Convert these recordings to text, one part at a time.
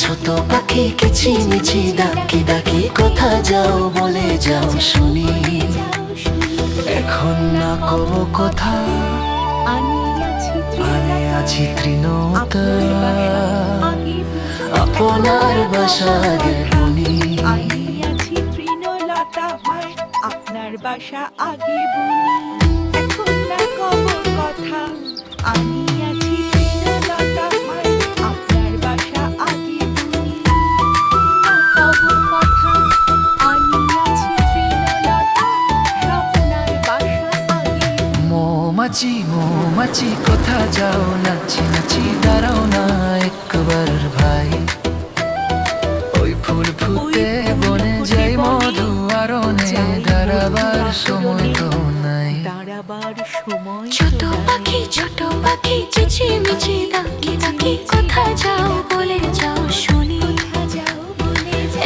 ছোট পাখি কিচিমিচি ডাকি ডাকি কোথা যাও বলে যাও শুনি। এখন না কব কথা, আমি আছি তৃণতা, আপনার বাসা আগে বুনি। আপনার বাসা আগে বুনি। এখন না কব কথা, আমি আছি তৃণলতা ভাই, আপনার বাসা আগে বুনি। না কব কথা, আমি আছি তৃণলতা, আপনার বাসা আগে বুনি। মৌমাছি মৌমাছি কোথা যাও, নাচি নাচি দাঁড়াও না একবার ভাই। ওই ফুল ফুটে বনে যাই মধু আরণে, দাঁড়াবার সময় তো নাই। ছোট পাখি চিচিমিচি ডাকি ডাকি কোথা যাও বলে যাও শুনি।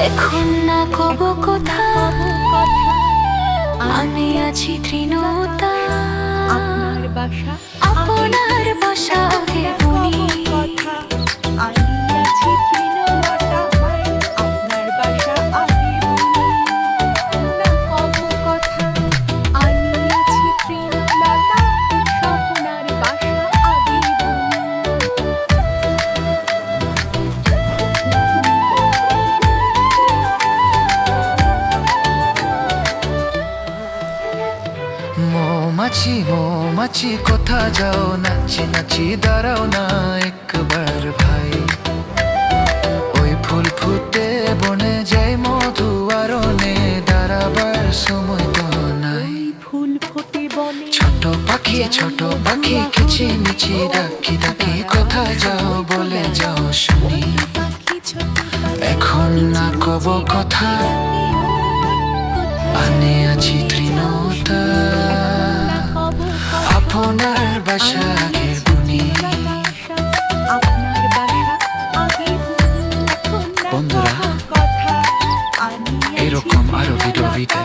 এখন না কব কথা, আমি আছি তৃণতা, আপনার বাসা আগে বুনি। মৌমাছি মৌমাছি কোথা যাও, নাচি নাচি দাঁড়াও না একবার ভাই। ওই ফুল ফুটে বনে যাই মধু আরণে, দাঁড়াবার সময় তো নাই। ছোট পাখি কিচিমিচি ডাকি ডাকি কোথা যাও বলে যাও শুনি। এখন না কব কথা, আমি আছি তৃণতা, আপনার বাসা আগে বুনি। বন্ধুরা, এরকম আরো ভিডিও দিতে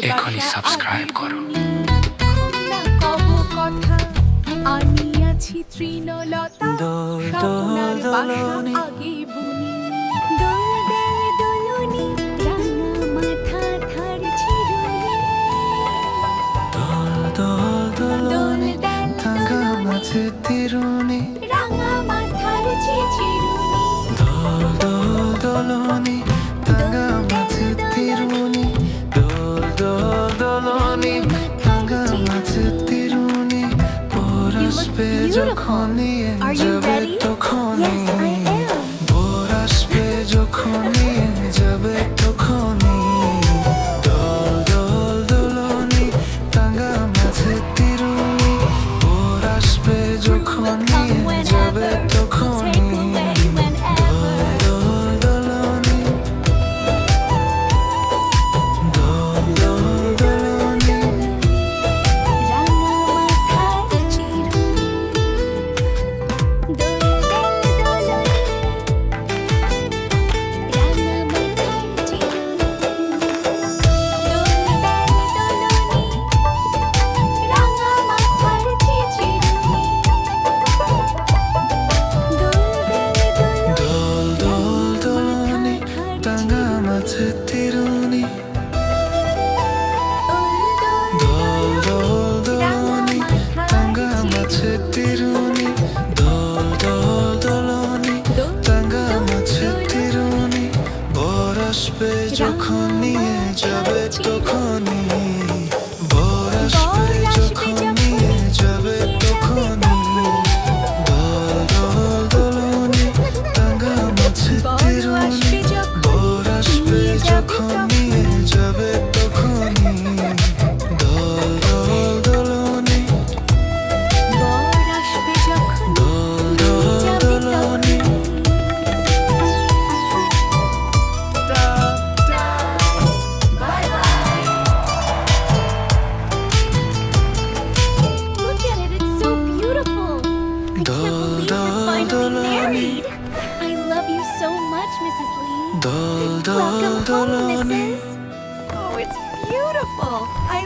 এখনই সাবস্ক্রাইব করো। আমি আছি তৃণলতা, আপনার বাসা আগে বুনি। দোল দেল দোলনি, রাঙা মাথা ধার চিরুনি। দোল দোল দোলনি, ভাঙা মাঝে তিরুনি। রাঙা মাথার চিরুনি। দোল দোল দোলনি, ভাঙা মাঝে তিরুনি। দোল দোল দোলনি, ভাঙা মাঝে তিরুনি। ভোর আসবে যখন নিয়ে যাবে তখনই, ভোর আসবে যখন নিয়ে যাবে তখনই। দোল দোল দোলনি, ভাঙা মাঝে তিরুনি। ভোর আসবে যখন নিয়ে যাবে তখনই। যখন নিয়ে যাবে তখনই, ভোর আসবে যখন নিয়ে যাবে তখনই। দোল দোল দোলনি, ভাঙা মাঝে তিরুনি। ভোর আসবে যখন নিয়ে যাবে তখনই। দোল দোল দোলনি, দোল দোল দোলনি। I love you so much, Mrs. Lee. Dol dol Welcome home, doloni. Mrs. Oh, it's beautiful. I